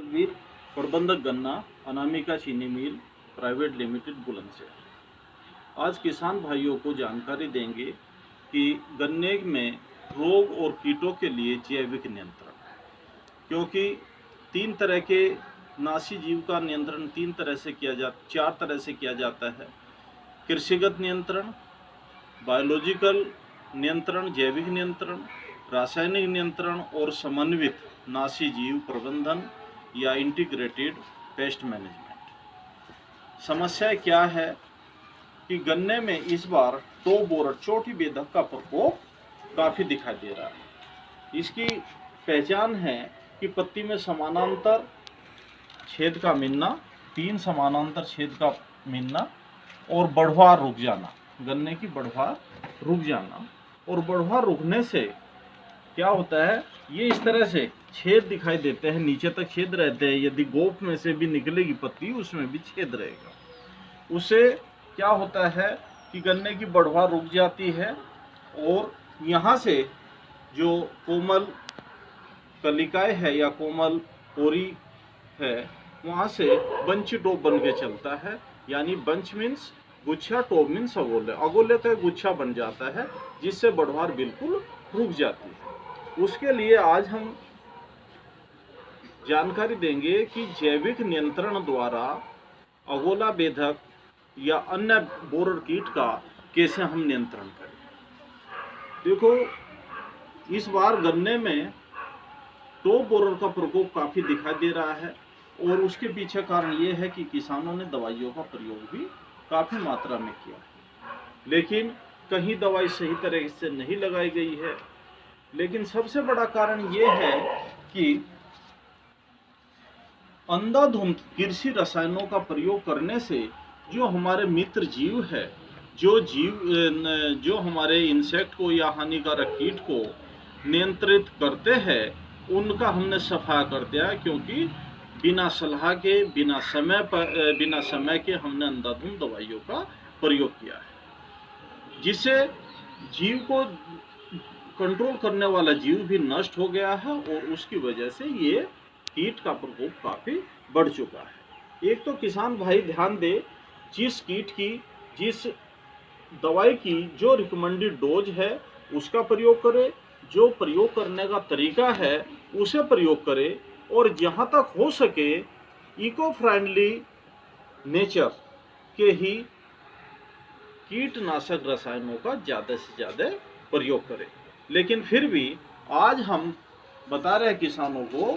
वीर, प्रबंधक गन्ना, अनामिका चीनी मिल प्राइवेट लिमिटेड, बुलंदशहर। आज किसान भाइयों को जानकारी देंगे कि गन्ने में रोग और कीटों के लिए जैविक नियंत्रण, क्योंकि तीन तरह के नासी जीव का नियंत्रण चार तरह से किया जाता है। कृषिगत नियंत्रण, बायोलॉजिकल नियंत्रण, जैविक नियंत्रण, रासायनिक नियंत्रण और समन्वित नासी जीव प्रबंधन या इंटीग्रेटेड पेस्ट मैनेजमेंट। समस्या क्या है कि गन्ने में इस बार टॉप बोरर चोटी बेधक का प्रकोप काफ़ी दिखाई दे रहा है। इसकी पहचान है कि पत्ती में समानांतर छेद का मिलना, 3 समानांतर छेद का मिलना और बढ़वार रुक जाना, गन्ने की बढ़वार रुक जाना। और बढ़वार रुकने से क्या होता है, ये इस तरह से छेद दिखाई देते हैं, नीचे तक छेद रहते हैं। यदि गोप में से भी निकलेगी पत्ती, उसमें भी छेद रहेगा। उससे क्या होता है कि गन्ने की बढ़वार रुक जाती है और यहाँ से जो कोमल कलिकाएं है या कोमल पोरी है, वहाँ से बंच टॉप बन के चलता है। यानी बंच मीन्स गुच्छा, टॉप मीन्स अगोले, अगोले तो गुच्छा बन जाता है, जिससे बढ़वार बिल्कुल रुक जाती है। उसके लिए आज हम जानकारी देंगे कि जैविक नियंत्रण द्वारा अगोला बेधक या अन्य बोरर कीट का कैसे हम नियंत्रण करें। देखो, इस बार गन्ने में टॉप बोरर का प्रकोप काफ़ी दिखाई दे रहा है और उसके पीछे कारण ये है कि किसानों ने दवाइयों का प्रयोग भी काफ़ी मात्रा में किया है, लेकिन कहीं दवाई सही तरह से नहीं लगाई गई है। लेकिन सबसे बड़ा कारण ये है कि अंधाधुंध कृषि रसायनों का प्रयोग करने से जो हमारे मित्र जीव है, जो हमारे इंसेक्ट को या हानिकारक कीट को नियंत्रित करते हैं, उनका हमने सफाया कर दिया, क्योंकि बिना सलाह के, बिना समय के हमने अंधाधुंध दवाइयों का प्रयोग किया है, जिससे जीव को कंट्रोल करने वाला जीव भी नष्ट हो गया है और उसकी वजह से ये कीट का प्रकोप काफ़ी बढ़ चुका है। एक तो किसान भाई ध्यान दे, जिस कीट की, जिस दवाई की जो रिकमेंडेड डोज है उसका प्रयोग करे, जो प्रयोग करने का तरीका है उसे प्रयोग करे, और जहाँ तक हो सके इको फ्रेंडली नेचर के ही कीटनाशक रसायनों का ज़्यादा से ज़्यादा प्रयोग करें। लेकिन फिर भी आज हम बता रहे हैं किसानों को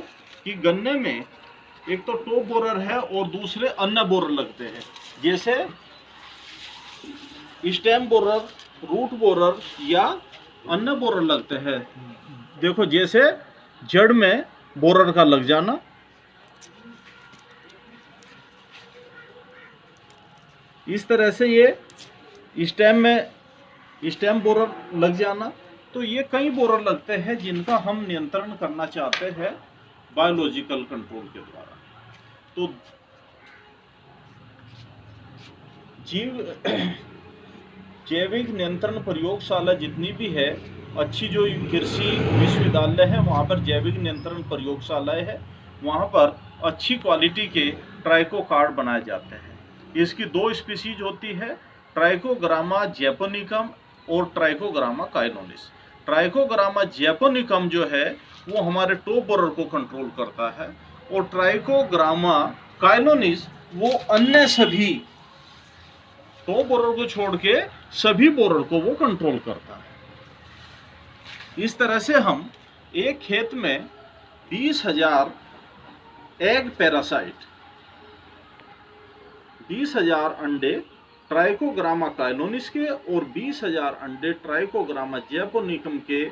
कि गन्ने में एक तो टॉप बोरर है और दूसरे अन्य बोरर लगते हैं, जैसे स्टेम बोरर, रूट बोरर या अन्य बोरर लगते हैं। देखो, जैसे जड़ में बोरर का लग जाना, इस तरह से ये स्टेम बोरर लग जाना। तो ये कई बोरर लगते हैं जिनका हम नियंत्रण करना चाहते हैं बायोलॉजिकल कंट्रोल के द्वारा। तो जैविक नियंत्रण प्रयोगशाला जितनी भी है, अच्छी जो कृषि विश्वविद्यालय है वहाँ पर जैविक नियंत्रण प्रयोगशालाएं है, वहाँ पर अच्छी क्वालिटी के ट्राइको कार्ड बनाए जाते हैं। इसकी 2 स्पीसीज होती है, ट्राइकोग्रामा जैपोनिकम और ट्राइकोग्रामा काइलोनिस। ट्राइकोग्रामा जैपोनिकम जो है वो हमारे टॉप बोरर को कंट्रोल करता है, और ट्राइकोग्रामा काइलोनिस वो अन्य सभी टॉप बोरर को छोड़ के सभी बोरर को वो कंट्रोल करता है। इस तरह से हम एक खेत में 20,000 एग पैरासाइट, 20,000 अंडे ट्राइकोग्रामा काइलोनिस के और 20,000 अंडे ट्राइकोग्रामा जैपोनिकम के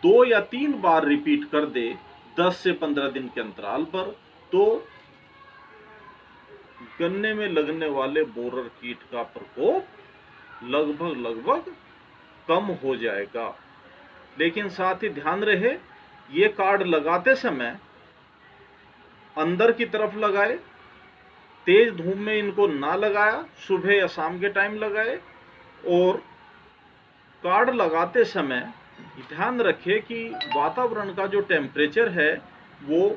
2 या 3 बार रिपीट कर दे 10 से 15 दिन के अंतराल पर, तो गन्ने में लगने वाले बोरर कीट का प्रकोप लगभग कम हो जाएगा। लेकिन साथ ही ध्यान रहे, ये कार्ड लगाते समय अंदर की तरफ लगाए, तेज धूप में इनको ना लगाया, सुबह या शाम के टाइम लगाए। और कार्ड लगाते समय ध्यान रखें कि वातावरण का जो टेम्परेचर है वो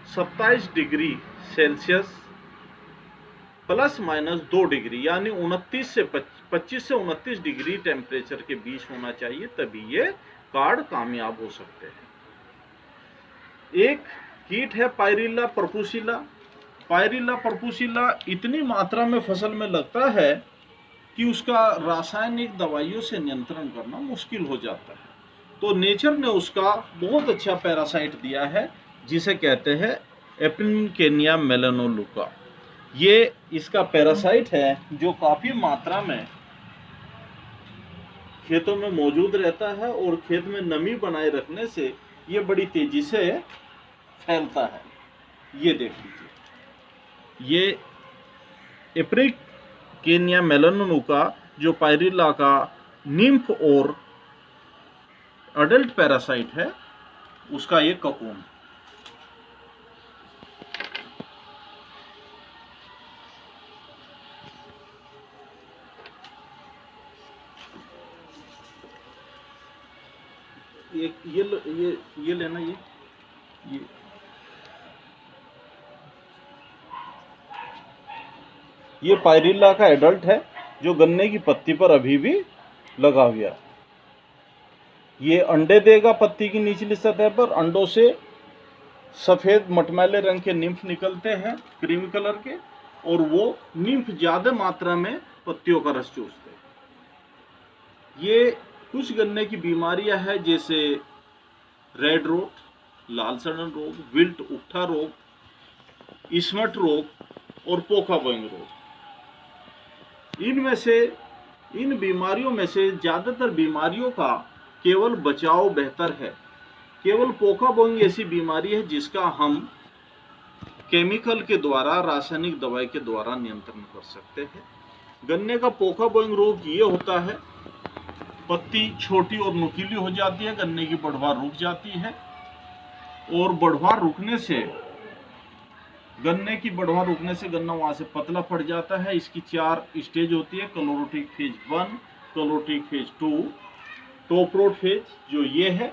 27 degree Celsius plus minus 2 degree यानी 25 से 29 डिग्री टेम्परेचर के बीच होना चाहिए, तभी ये कार्ड कामयाब हो सकते हैं। एक कीट है पायरिल्ला परपुसिला। पायरिल्ला परपुसिला इतनी मात्रा में फसल में लगता है कि उसका रासायनिक दवाइयों से नियंत्रण करना मुश्किल हो जाता है। तो नेचर ने उसका बहुत अच्छा पैरासाइट दिया है जिसे कहते हैं एपिनकेनिया मेलानोलुका। ये इसका पैरासाइट है जो काफ़ी मात्रा में खेतों में मौजूद रहता है और खेत में नमी बनाए रखने से ये बड़ी तेजी से फैलता है। ये देख लीजिए, ये एपिनकेनिया मेलानोलुका जो पायरिल्ला का निम्फ और अडल्ट पैरासाइट है, उसका ये ककून। ये लेना, ये पायरिल्ला का एडल्ट है जो गन्ने की पत्ती पर अभी भी लगा हुआ है। ये अंडे देगा पत्ती की निचली सतह पर। अंडों से सफ़ेद मटमैले रंग के निम्फ निकलते हैं, क्रीमी कलर के, और वो निम्फ ज़्यादा मात्रा में पत्तियों का रस चूसते हैं। ये कुछ गन्ने की बीमारियां हैं जैसे रेड रोट, लाल सड़न रोग, विल्ट उकठा रोग, स्मट रोग और पोका बोइंग रोग। इनमें से इन बीमारियों में से ज़्यादातर बीमारियों का केवल बचाव बेहतर है। केवल पोका बोइंग ऐसी बीमारी है जिसका हम केमिकल के द्वारा, रासायनिक दवाई के द्वारा नियंत्रण कर सकते हैं। गन्ने का पोका बोइंग रोग ये होता है, पत्ती छोटी और नुकीली हो जाती है, गन्ने की बढ़वार रुक जाती है, और बढ़वार रुकने से, गन्ने की बढ़वार रुकने से गन्ना वहां से पतला पड़ जाता है। इसकी 4 स्टेज होती है, chlorotic phase 1, chlorotic phase 2, top road phase जो ये है,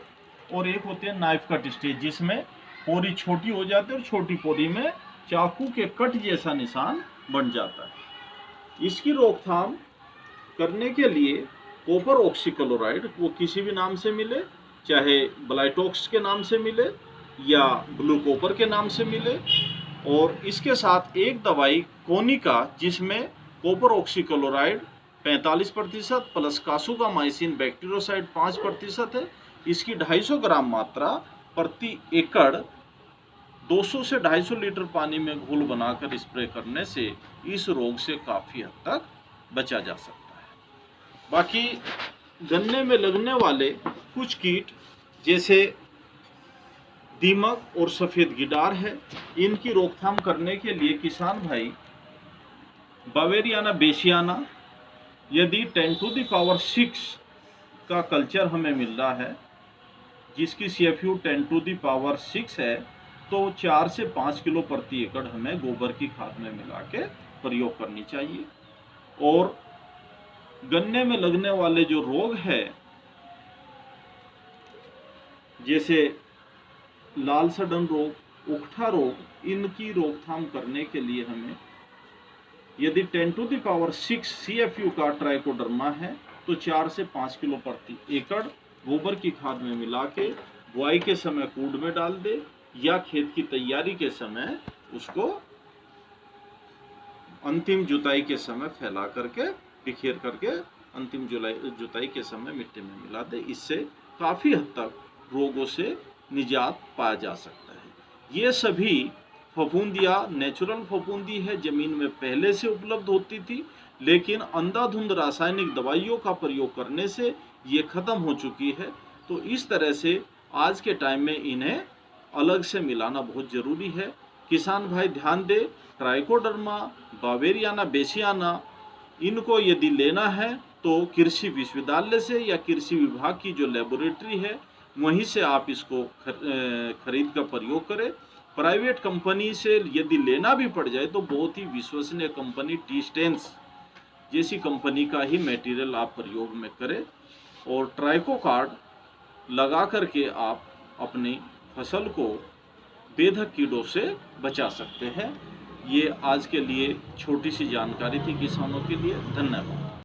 और एक होती है नाइफ कट स्टेज जिसमें पोरी छोटी हो जाती है और छोटी पोरी में चाकू के कट जैसा निशान बन जाता है। इसकी रोकथाम करने के लिए कॉपर ऑक्सीक्लोराइड, वो किसी भी नाम से मिले, चाहे ब्लाइटॉक्स के नाम से मिले या ब्लू कॉपर के नाम से मिले, और इसके साथ एक दवाई कोनिका जिसमें कॉपर ऑक्सीक्लोराइड 45% प्लस कासुकामाइसिन बैक्टीरियोसाइड 5% है। इसकी 250 ग्राम मात्रा प्रति एकड़ 200 से 250 लीटर पानी में घोल बनाकर स्प्रे करने से इस रोग से काफ़ी हद तक बचा जा सकता है। बाकी गन्ने में लगने वाले कुछ कीट जैसे दीमक और सफ़ेद गिडार है, इनकी रोकथाम करने के लिए किसान भाई बावेरियाना बेसियाना, यदि 10⁶ का कल्चर हमें मिल रहा है जिसकी CFU 10⁶ है, तो 4 से 5 किलो प्रति एकड़ हमें गोबर की खाद में मिला के प्रयोग करनी चाहिए। और गन्ने में लगने वाले जो रोग है जैसे लाल सड़न रोग, उकठा रोग, इनकी रोकथाम करने के लिए हमें यदि 10⁶ CFU का ट्राइकोडर्मा है तो 4 से 5 किलो प्रति एकड़ गोबर की खाद में मिला के बुआई के समय कूड़ में डाल दे या खेत की तैयारी के समय उसको अंतिम जुताई के समय फैला करके, बिखेर करके अंतिम जुताई के समय मिट्टी में मिला दे। इससे काफ़ी हद तक रोगों से निजात पाया जा सकता है। ये सभी फफूंदियाँ नेचुरल फफूंदी है, ज़मीन में पहले से उपलब्ध होती थी, लेकिन अंधाधुंध रासायनिक दवाइयों का प्रयोग करने से ये ख़त्म हो चुकी है। तो इस तरह से आज के टाइम में इन्हें अलग से मिलाना बहुत ज़रूरी है। किसान भाई ध्यान दे, ट्राइकोडर्मा, बावेरियाना बेसियाना, इनको यदि लेना है तो कृषि विश्वविद्यालय से या कृषि विभाग की जो लेबोरेटरी है वहीं से आप इसको खरीद कर प्रयोग करें। प्राइवेट कंपनी से यदि लेना भी पड़ जाए तो बहुत ही विश्वसनीय कंपनी टी-स्टेंस जैसी कंपनी का ही मटेरियल आप प्रयोग में करें, और ट्राइको कार्ड लगा करके आप अपनी फसल को बेधक कीड़ों से बचा सकते हैं। ये आज के लिए छोटी सी जानकारी थी किसानों के लिए। धन्यवाद।